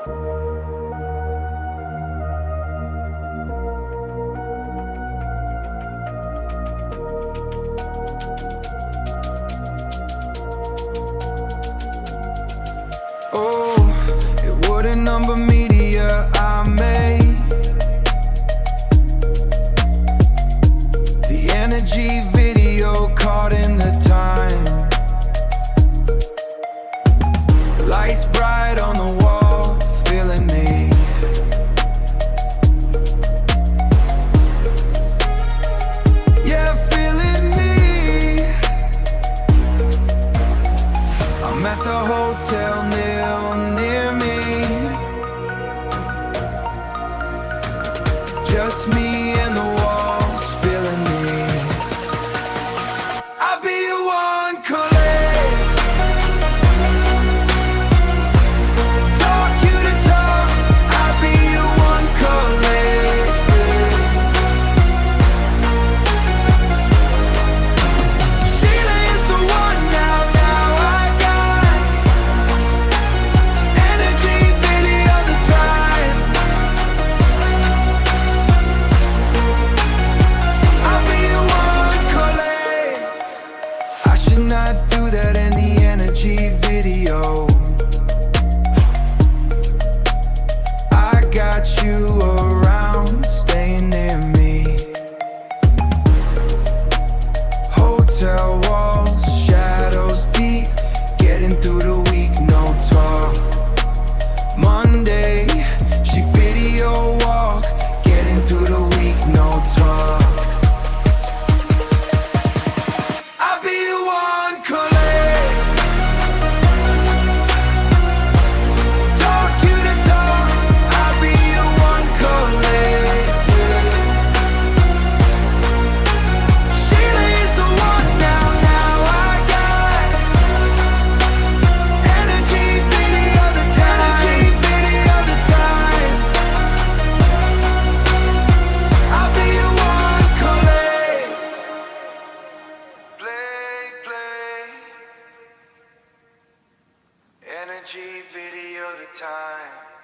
Oh, it wouldn't number media I made. The energy video caught in the time. Lights bright on the wall, feeling me. Yeah, feeling me. I'm at the hotel near me. Just me and the walls, feeling me. I'll be your one call. Not do that in the energy video. I got you around, staying near me. Hotel walls, shadows deep, getting through the week, no talk. Monday, she video walk, getting through the week, no talk. Energy video the time.